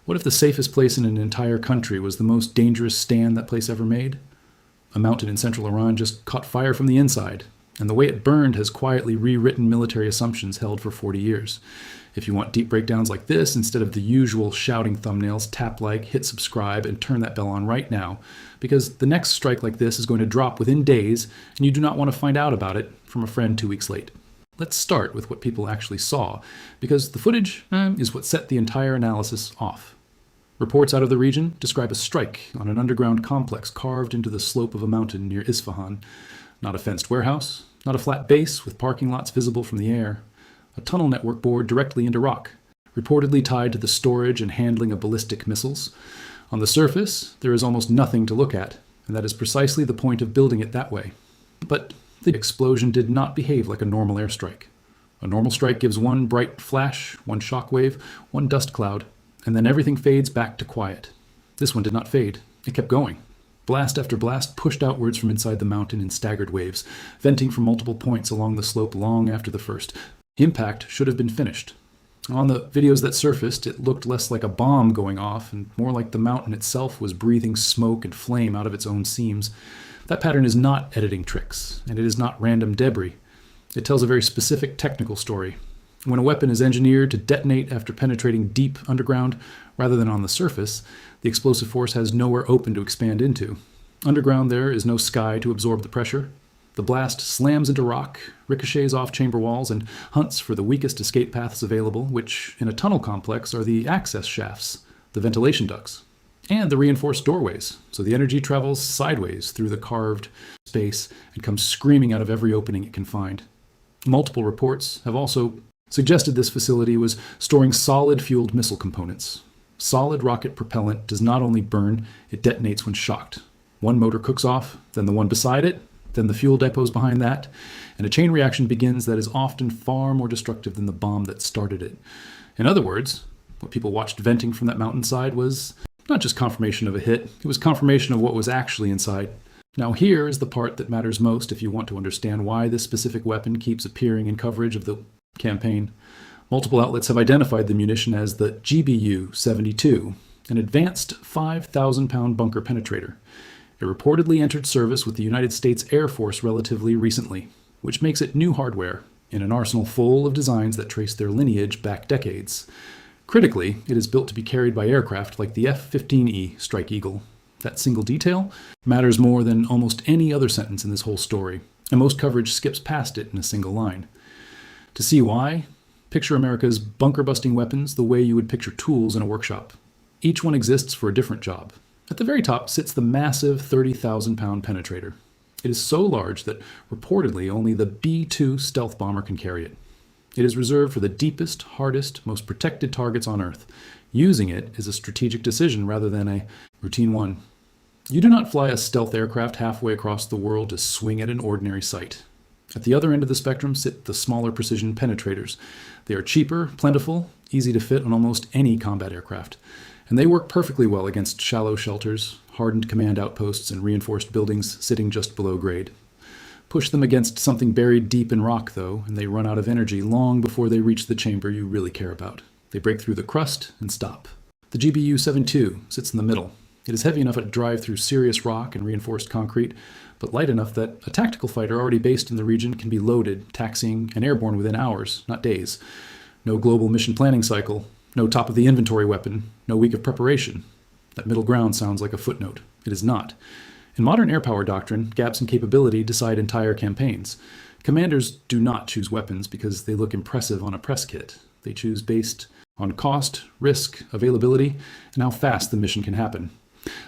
What if the safest place in an entire country was the most dangerous stand that place ever made? A mountain in central Iran just caught fire from the inside, and the way it burned has quietly rewritten military assumptions held for 40 years. If you want deep breakdowns like this, instead of the usual shouting thumbnails, tap like, hit subscribe, and turn that bell on right now, because the next strike like this is going to drop within days, and you do not want to find out about it from a friend 2 weeks late. Let's start with what people actually saw, because the footage is what set the entire analysis off. Reports out of the region describe a strike on an underground complex carved into the slope of a mountain near Isfahan. Not a fenced warehouse, not a flat base with parking lots visible from the air. A tunnel network bored directly into rock, reportedly tied to the storage and handling of ballistic missiles. On the surface, there is almost nothing to look at, and that is precisely the point of building it that way. But the explosion did not behave like a normal airstrike. A normal strike gives one bright flash, one shockwave, one dust cloud, and then everything fades back to quiet. This one did not fade. It kept going. Blast after blast pushed outwards from inside the mountain in staggered waves, venting from multiple points along the slope long after the first. Impact should have been finished. On the videos that surfaced, it looked less like a bomb going off and more like the mountain itself was breathing smoke and flame out of its own seams. That pattern is not editing tricks, and it is not random debris. It tells a very specific technical story. When a weapon is engineered to detonate after penetrating deep underground rather than on the surface, the explosive force has nowhere open to expand into. Underground there is no sky to absorb the pressure. The blast slams into rock, ricochets off chamber walls, and hunts for the weakest escape paths available, which in a tunnel complex are the access shafts, the ventilation ducts, and the reinforced doorways, so the energy travels sideways through the carved space and comes screaming out of every opening it can find. Multiple reports have also suggested this facility was storing solid-fueled missile components. Solid rocket propellant does not only burn, it detonates when shocked. One motor cooks off, then the one beside it, then the fuel depots behind that, and a chain reaction begins that is often far more destructive than the bomb that started it. In other words, what people watched venting from that mountainside was not just confirmation of a hit, it was confirmation of what was actually inside. Now here is the part that matters most if you want to understand why this specific weapon keeps appearing in coverage of the campaign. Multiple outlets have identified the munition as the GBU-72, an advanced 5,000-pound bunker penetrator. It reportedly entered service with the United States Air Force relatively recently, which makes it new hardware in an arsenal full of designs that trace their lineage back decades. Critically, it is built to be carried by aircraft like the F-15E Strike Eagle. That single detail matters more than almost any other sentence in this whole story, and most coverage skips past it in a single line. To see why, picture America's bunker-busting weapons the way you would picture tools in a workshop. Each one exists for a different job. At the very top sits the massive 30,000-pound penetrator. It is so large that reportedly only the B-2 stealth bomber can carry it. It is reserved for the deepest, hardest, most protected targets on Earth. Using it is a strategic decision rather than a routine one. You do not fly a stealth aircraft halfway across the world to swing at an ordinary sight. At the other end of the spectrum sit the smaller precision penetrators. They are cheaper, plentiful, easy to fit on almost any combat aircraft, and they work perfectly well against shallow shelters, hardened command outposts, and reinforced buildings sitting just below grade. Push them against something buried deep in rock, though, and they run out of energy long before they reach the chamber you really care about. They break through the crust and stop. The GBU-72 sits in the middle. It is heavy enough to drive through serious rock and reinforced concrete, but light enough that a tactical fighter already based in the region can be loaded, taxiing, and airborne within hours, not days. No global mission planning cycle, no top-of-the-inventory weapon, no week of preparation. That middle ground sounds like a footnote. It is not. In modern air power doctrine, gaps in capability decide entire campaigns. Commanders do not choose weapons because they look impressive on a press kit. They choose based on cost, risk, availability, and how fast the mission can happen.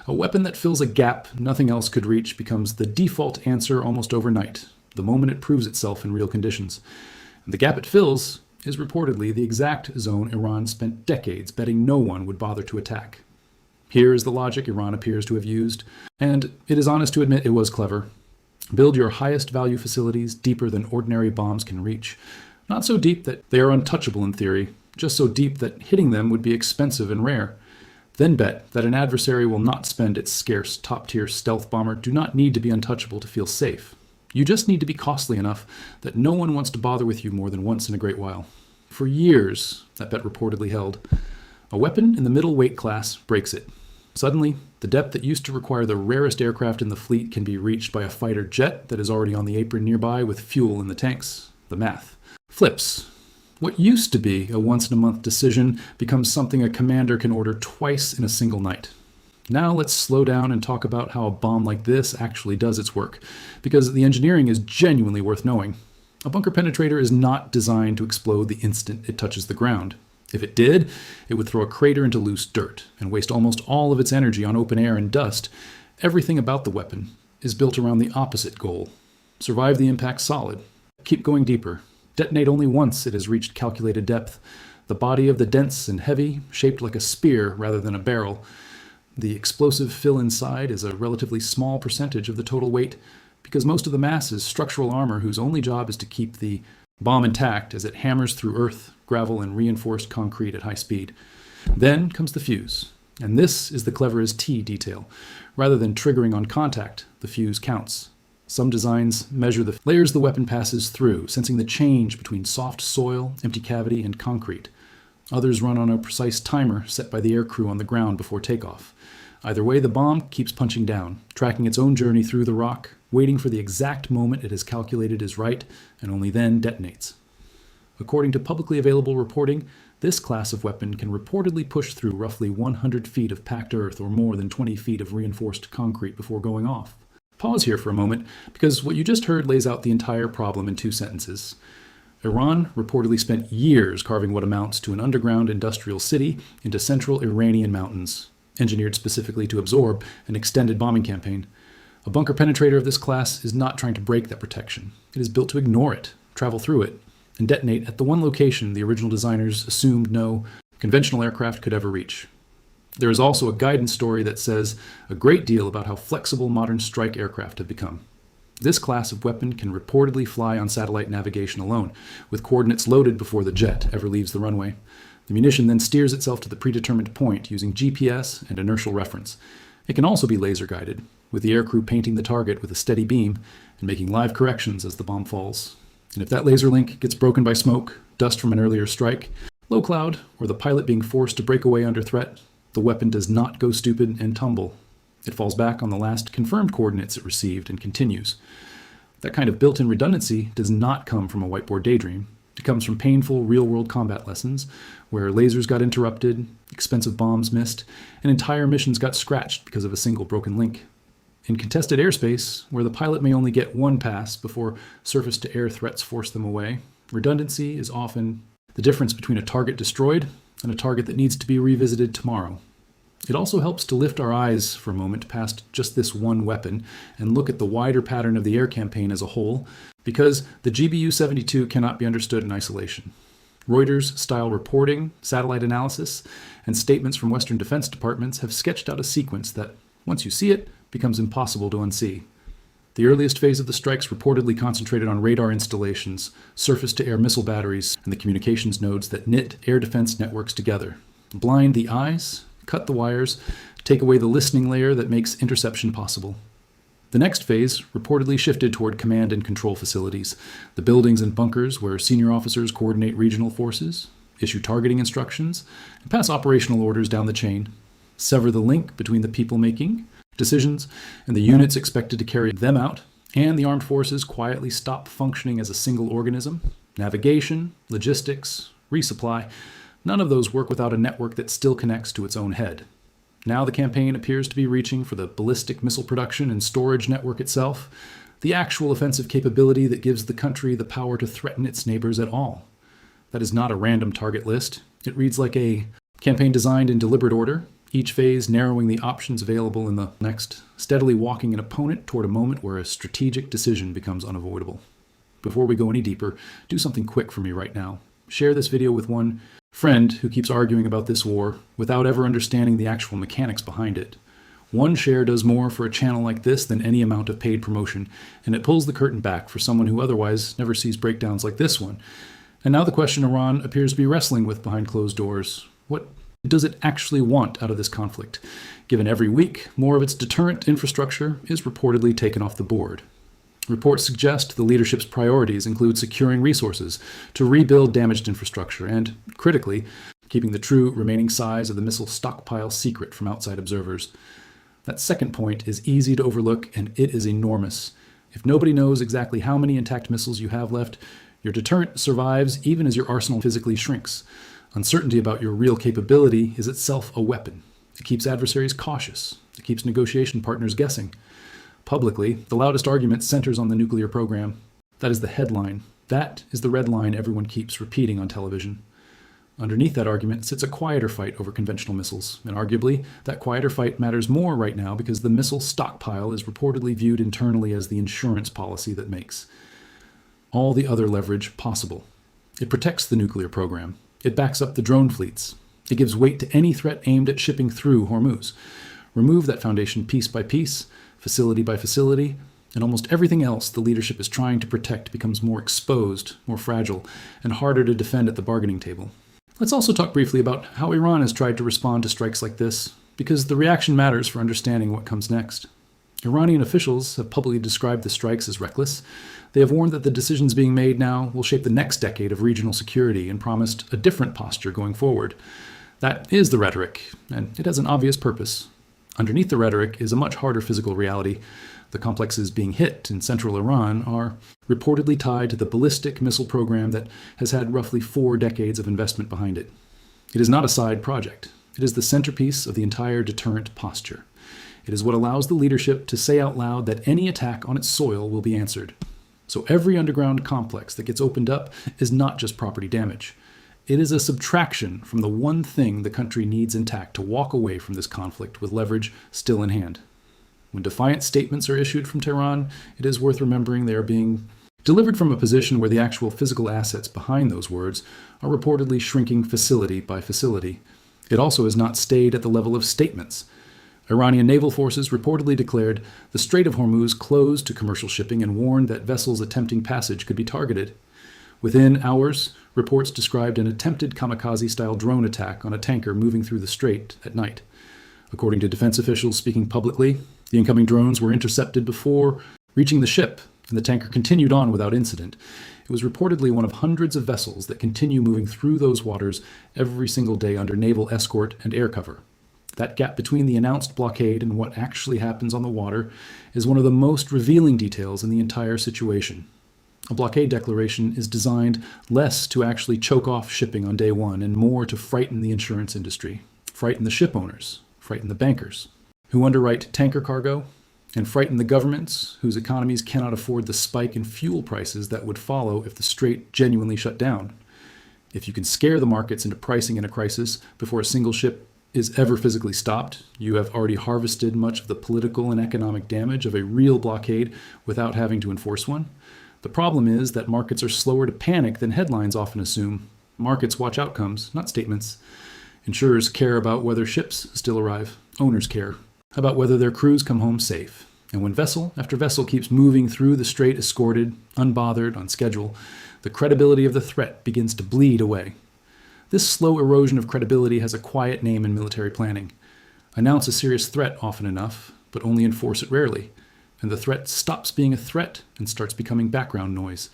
A weapon that fills a gap nothing else could reach becomes the default answer almost overnight, the moment it proves itself in real conditions. And the gap it fills is reportedly the exact zone Iran spent decades betting no one would bother to attack. Here is the logic Iran appears to have used, and it is honest to admit it was clever. Build your highest value facilities deeper than ordinary bombs can reach. Not so deep that they are untouchable in theory, just so deep that hitting them would be expensive and rare. Then bet that an adversary will not spend its scarce top-tier stealth bomber do not need to be untouchable to feel safe. You just need to be costly enough that no one wants to bother with you more than once in a great while. For years, that bet reportedly held. A weapon in the middle weight class breaks it. Suddenly, the depth that used to require the rarest aircraft in the fleet can be reached by a fighter jet that is already on the apron nearby with fuel in the tanks. The math flips. What used to be a once-in-a-month decision becomes something a commander can order twice in a single night. Now let's slow down and talk about how a bomb like this actually does its work, because the engineering is genuinely worth knowing. A bunker penetrator is not designed to explode the instant it touches the ground. If it did, it would throw a crater into loose dirt and waste almost all of its energy on open air and dust. Everything about the weapon is built around the opposite goal. Survive the impact solid. Keep going deeper. Detonate only once it has reached calculated depth. The body of the dense and heavy, shaped like a spear rather than a barrel. The explosive fill inside is a relatively small percentage of the total weight because most of the mass is structural armor whose only job is to keep the bomb intact as it hammers through earth, gravel, and reinforced concrete at high speed. Then comes the fuse, and this is the clever as T detail. Rather than triggering on contact, the fuse counts. Some designs measure the layers the weapon passes through, sensing the change between soft soil, empty cavity, and concrete. Others run on a precise timer set by the aircrew on the ground before takeoff. Either way, the bomb keeps punching down, tracking its own journey through the rock, waiting for the exact moment it has calculated is right, and only then detonates. According to publicly available reporting, this class of weapon can reportedly push through roughly 100 feet of packed earth or more than 20 feet of reinforced concrete before going off. Pause here for a moment, because what you just heard lays out the entire problem in 2 sentences. Iran reportedly spent years carving what amounts to an underground industrial city into central Iranian mountains, engineered specifically to absorb an extended bombing campaign. A bunker penetrator of this class is not trying to break that protection. It is built to ignore it, travel through it, and detonate at the one location the original designers assumed no conventional aircraft could ever reach. There is also a guidance story that says a great deal about how flexible modern strike aircraft have become. This class of weapon can reportedly fly on satellite navigation alone, with coordinates loaded before the jet ever leaves the runway. The munition then steers itself to the predetermined point using GPS and inertial reference. It can also be laser guided, with the aircrew painting the target with a steady beam and making live corrections as the bomb falls. And if that laser link gets broken by smoke, dust from an earlier strike, low cloud, or the pilot being forced to break away under threat, the weapon does not go stupid and tumble. It falls back on the last confirmed coordinates it received and continues. That kind of built-in redundancy does not come from a whiteboard daydream. It comes from painful real-world combat lessons where lasers got interrupted, expensive bombs missed, and entire missions got scratched because of a single broken link. In contested airspace, where the pilot may only get one pass before surface-to-air threats force them away, redundancy is often the difference between a target destroyed and a target that needs to be revisited tomorrow. It also helps to lift our eyes for a moment past just this one weapon and look at the wider pattern of the air campaign as a whole, because the GBU-72 cannot be understood in isolation. Reuters-style reporting, satellite analysis, and statements from Western defense departments have sketched out a sequence that, once you see it, becomes impossible to unsee. The earliest phase of the strikes reportedly concentrated on radar installations, surface-to-air missile batteries, and the communications nodes that knit air defense networks together. Blind the eyes, cut the wires, take away the listening layer that makes interception possible. The next phase reportedly shifted toward command and control facilities, the buildings and bunkers where senior officers coordinate regional forces, issue targeting instructions, and pass operational orders down the chain, sever the link between the people making decisions and the units expected to carry them out, and the armed forces quietly stop functioning as a single organism. Navigation, logistics, resupply, none of those work without a network that still connects to its own head. Now the campaign appears to be reaching for the ballistic missile production and storage network itself, the actual offensive capability that gives the country the power to threaten its neighbors at all. That is not a random target list. It reads like a campaign designed in deliberate order, each phase narrowing the options available in the next, steadily walking an opponent toward a moment where a strategic decision becomes unavoidable. Before we go any deeper, do something quick for me right now. Share this video with one friend who keeps arguing about this war without ever understanding the actual mechanics behind it. One share does more for a channel like this than any amount of paid promotion, and it pulls the curtain back for someone who otherwise never sees breakdowns like this one. And now the question Iran appears to be wrestling with behind closed doors. What does it actually want out of this conflict, given every week more of its deterrent infrastructure is reportedly taken off the board? Reports suggest the leadership's priorities include securing resources to rebuild damaged infrastructure and, critically, keeping the true remaining size of the missile stockpile secret from outside observers. That second point is easy to overlook, and it is enormous. If nobody knows exactly how many intact missiles you have left, your deterrent survives even as your arsenal physically shrinks. Uncertainty about your real capability is itself a weapon. It keeps adversaries cautious. It keeps negotiation partners guessing. Publicly, the loudest argument centers on the nuclear program. That is the headline. That is the red line everyone keeps repeating on television. Underneath that argument sits a quieter fight over conventional missiles, and arguably, that quieter fight matters more right now because the missile stockpile is reportedly viewed internally as the insurance policy that makes all the other leverage possible. It protects the nuclear program. It backs up the drone fleets. It gives weight to any threat aimed at shipping through Hormuz. Remove that foundation piece by piece, facility by facility, and almost everything else the leadership is trying to protect becomes more exposed, more fragile, and harder to defend at the bargaining table. Let's also talk briefly about how Iran has tried to respond to strikes like this, because the reaction matters for understanding what comes next. Iranian officials have publicly described the strikes as reckless. They have warned that the decisions being made now will shape the next decade of regional security and promised a different posture going forward. That is the rhetoric, and it has an obvious purpose. Underneath the rhetoric is a much harder physical reality. The complexes being hit in central Iran are reportedly tied to the ballistic missile program that has had roughly 4 decades of investment behind it. It is not a side project. It is the centerpiece of the entire deterrent posture. It is what allows the leadership to say out loud that any attack on its soil will be answered. So every underground complex that gets opened up is not just property damage. It is a subtraction from the one thing the country needs intact to walk away from this conflict with leverage still in hand. When defiant statements are issued from Tehran, it is worth remembering they are being delivered from a position where the actual physical assets behind those words are reportedly shrinking facility by facility. It also has not stayed at the level of statements. Iranian naval forces reportedly declared the Strait of Hormuz closed to commercial shipping and warned that vessels attempting passage could be targeted. Within hours, reports described an attempted kamikaze-style drone attack on a tanker moving through the strait at night. According to defense officials speaking publicly, the incoming drones were intercepted before reaching the ship, and the tanker continued on without incident. It was reportedly one of hundreds of vessels that continue moving through those waters every single day under naval escort and air cover. That gap between the announced blockade and what actually happens on the water is one of the most revealing details in the entire situation. A blockade declaration is designed less to actually choke off shipping on day one and more to frighten the insurance industry, frighten the ship owners, frighten the bankers who underwrite tanker cargo, and frighten the governments whose economies cannot afford the spike in fuel prices that would follow if the strait genuinely shut down. If you can scare the markets into pricing in a crisis before a single ship is ever physically stopped, you have already harvested much of the political and economic damage of a real blockade without having to enforce one. The problem is that markets are slower to panic than headlines often assume. Markets watch outcomes, not statements. Insurers care about whether ships still arrive. Owners care about whether their crews come home safe. And when vessel after vessel keeps moving through the strait escorted, unbothered, on schedule, the credibility of the threat begins to bleed away. This slow erosion of credibility has a quiet name in military planning. Announce a serious threat often enough, but only enforce it rarely. And the threat stops being a threat and starts becoming background noise.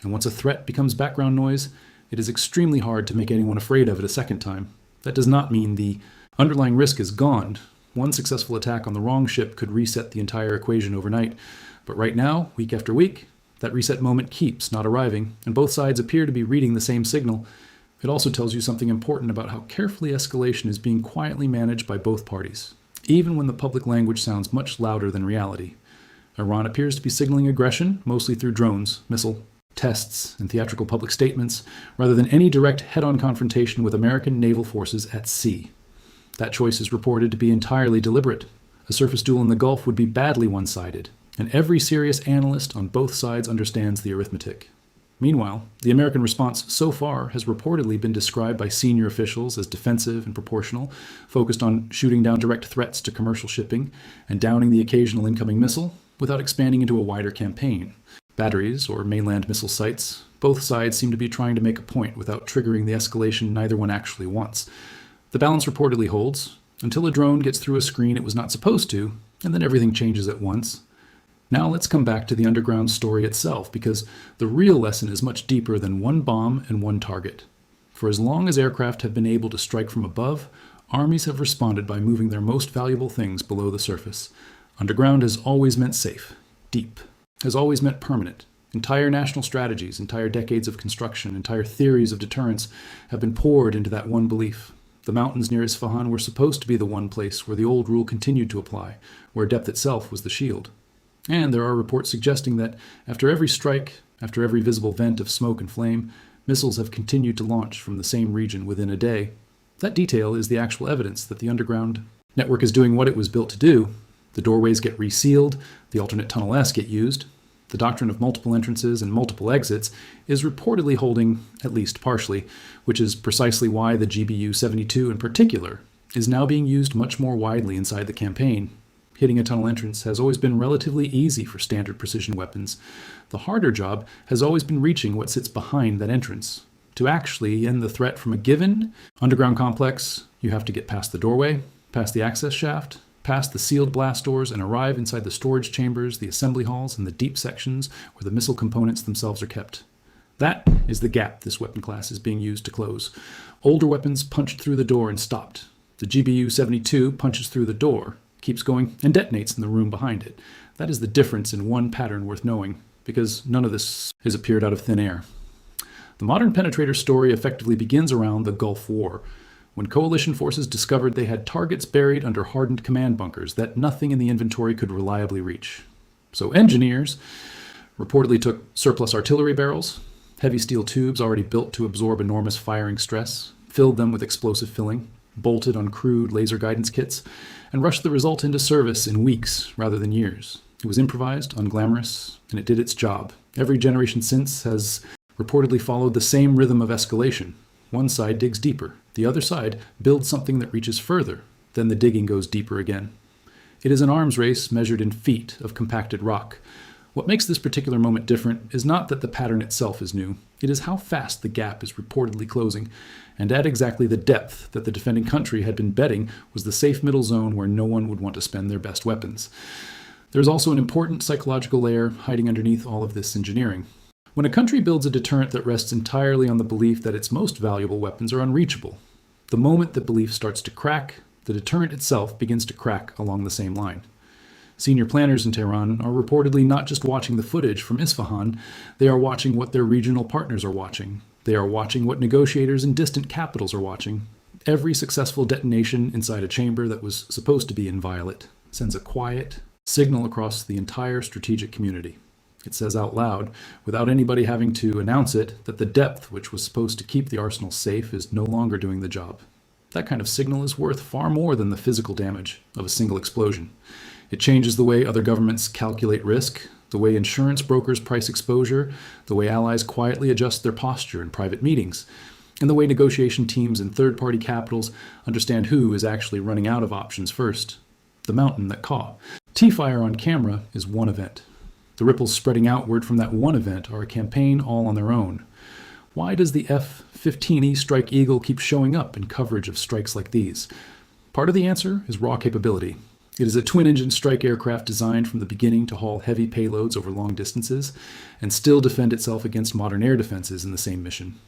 And once a threat becomes background noise, it is extremely hard to make anyone afraid of it a second time. That does not mean the underlying risk is gone. One successful attack on the wrong ship could reset the entire equation overnight. But right now, week after week, that reset moment keeps not arriving, and both sides appear to be reading the same signal. It also tells you something important about how carefully escalation is being quietly managed by both parties, even when the public language sounds much louder than reality. Iran appears to be signaling aggression, mostly through drones, missile tests, and theatrical public statements, rather than any direct head-on confrontation with American naval forces at sea. That choice is reported to be entirely deliberate. A surface duel in the Gulf would be badly one-sided, and every serious analyst on both sides understands the arithmetic. Meanwhile, the American response so far has reportedly been described by senior officials as defensive and proportional, focused on shooting down direct threats to commercial shipping and downing the occasional incoming missile, without expanding into a wider campaign. Batteries, or mainland missile sites, both sides seem to be trying to make a point without triggering the escalation neither one actually wants. The balance reportedly holds, until a drone gets through a screen it was not supposed to, and then everything changes at once. Now let's come back to the underground story itself, because the real lesson is much deeper than one bomb and one target. For as long as aircraft have been able to strike from above, armies have responded by moving their most valuable things below the surface. Underground has always meant safe. Deep has always meant permanent. Entire national strategies, entire decades of construction, entire theories of deterrence have been poured into that one belief. The mountains near Isfahan were supposed to be the one place where the old rule continued to apply, where depth itself was the shield. And there are reports suggesting that after every strike, after every visible vent of smoke and flame, missiles have continued to launch from the same region within a day. That detail is the actual evidence that the underground network is doing what it was built to do. The doorways get resealed, the alternate tunnel S get used. The doctrine of multiple entrances and multiple exits is reportedly holding, at least partially, which is precisely why the GBU-72 in particular is now being used much more widely inside the campaign. Hitting a tunnel entrance has always been relatively easy for standard precision weapons. The harder job has always been reaching what sits behind that entrance. To actually end the threat from a given underground complex, you have to get past the doorway, past the access shaft, past the sealed blast doors, and arrive inside the storage chambers, the assembly halls, and the deep sections where the missile components themselves are kept. That is the gap this weapon class is being used to close. Older weapons punched through the door and stopped. The GBU-72 punches through the door, keeps going, and detonates in the room behind it. That is the difference in one pattern worth knowing, because none of this has appeared out of thin air. The modern Penetrator story effectively begins around the Gulf War, when coalition forces discovered they had targets buried under hardened command bunkers that nothing in the inventory could reliably reach. So engineers reportedly took surplus artillery barrels, heavy steel tubes already built to absorb enormous firing stress, filled them with explosive filling, bolted on crude laser guidance kits, and rushed the result into service in weeks rather than years. It was improvised, unglamorous, and it did its job. Every generation since has reportedly followed the same rhythm of escalation. One side digs deeper. The other side builds something that reaches further. Then the digging goes deeper again. It is an arms race measured in feet of compacted rock. What makes this particular moment different is not that the pattern itself is new. It is how fast the gap is reportedly closing, and at exactly the depth that the defending country had been betting was the safe middle zone where no one would want to spend their best weapons. There is also an important psychological layer hiding underneath all of this engineering. When a country builds a deterrent that rests entirely on the belief that its most valuable weapons are unreachable, the moment that belief starts to crack, the deterrent itself begins to crack along the same line. Senior planners in Tehran are reportedly not just watching the footage from Isfahan, they are watching what their regional partners are watching. They are watching what negotiators in distant capitals are watching. Every successful detonation inside a chamber that was supposed to be inviolate sends a quiet signal across the entire strategic community. It says out loud, without anybody having to announce it, that the depth which was supposed to keep the arsenal safe is no longer doing the job. That kind of signal is worth far more than the physical damage of a single explosion. It changes the way other governments calculate risk, the way insurance brokers price exposure, the way allies quietly adjust their posture in private meetings, and the way negotiation teams in third-party capitals understand who is actually running out of options first. The mountain that caught. T-fire on camera is one event. The ripples spreading outward from that one event are a campaign all on their own. Why does the F-15E Strike Eagle keep showing up in coverage of strikes like these? Part of the answer is raw capability. It is a twin-engine strike aircraft designed from the beginning to haul heavy payloads over long distances and still defend itself against modern air defenses in the same mission.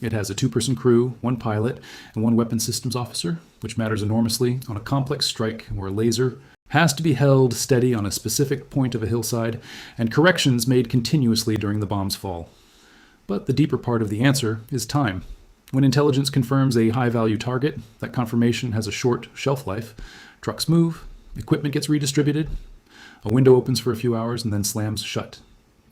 It has a two-person crew, one pilot, and one weapons systems officer, which matters enormously on a complex strike where a laser has to be held steady on a specific point of a hillside, and corrections made continuously during the bomb's fall. But the deeper part of the answer is time. When intelligence confirms a high-value target, that confirmation has a short shelf life. Trucks move, equipment gets redistributed, a window opens for a few hours and then slams shut.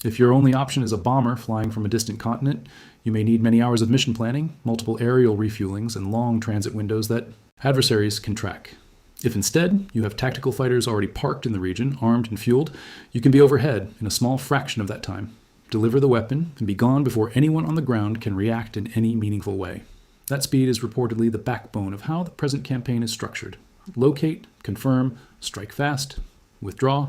If your only option is a bomber flying from a distant continent, you may need many hours of mission planning, multiple aerial refuelings, and long transit windows that adversaries can track. If instead you have tactical fighters already parked in the region, armed and fueled, you can be overhead in a small fraction of that time, deliver the weapon, and be gone before anyone on the ground can react in any meaningful way. That speed is reportedly the backbone of how the present campaign is structured. Locate, confirm, strike fast, withdraw,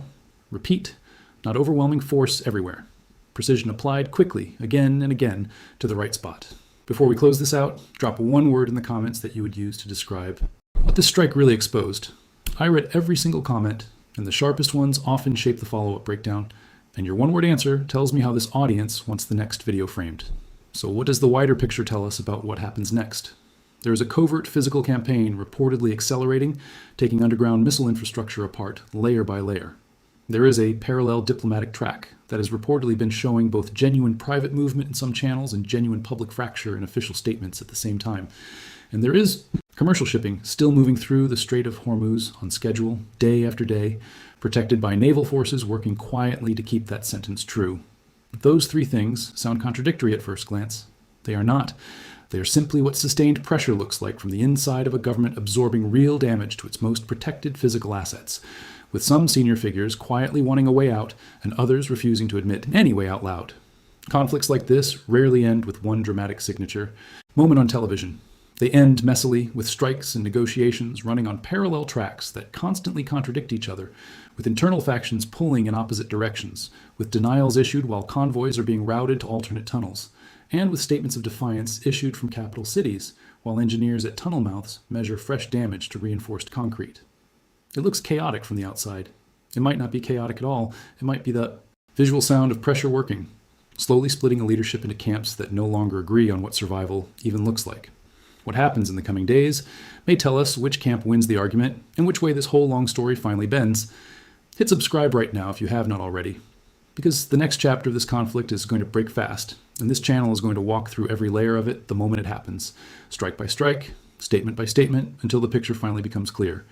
repeat, not overwhelming force everywhere. Precision applied quickly, again and again, to the right spot. Before we close this out, drop one word in the comments that you would use to describe what this strike really exposed. I read every single comment, and the sharpest ones often shape the follow-up breakdown, and your one-word answer tells me how this audience wants the next video framed. So what does the wider picture tell us about what happens next? There is a covert physical campaign reportedly accelerating, taking underground missile infrastructure apart layer by layer. There is a parallel diplomatic track that has reportedly been showing both genuine private movement in some channels and genuine public fracture in official statements at the same time. And there is commercial shipping still moving through the Strait of Hormuz on schedule, day after day, protected by naval forces working quietly to keep that sentence true. Those three things sound contradictory at first glance. They are not. They are simply what sustained pressure looks like from the inside of a government absorbing real damage to its most protected physical assets, with some senior figures quietly wanting a way out and others refusing to admit any way out loud. Conflicts like this rarely end with one dramatic signature moment on television. They end messily with strikes and negotiations running on parallel tracks that constantly contradict each other, with internal factions pulling in opposite directions, with denials issued while convoys are being routed to alternate tunnels, and with statements of defiance issued from capital cities, while engineers at tunnel mouths measure fresh damage to reinforced concrete. It looks chaotic from the outside. It might not be chaotic at all. It might be the visual sound of pressure working, slowly splitting a leadership into camps that no longer agree on what survival even looks like. What happens in the coming days may tell us which camp wins the argument and which way this whole long story finally bends. Hit subscribe right now if you have not already, because the next chapter of this conflict is going to break fast, and this channel is going to walk through every layer of it the moment it happens, strike by strike, statement by statement, until the picture finally becomes clear.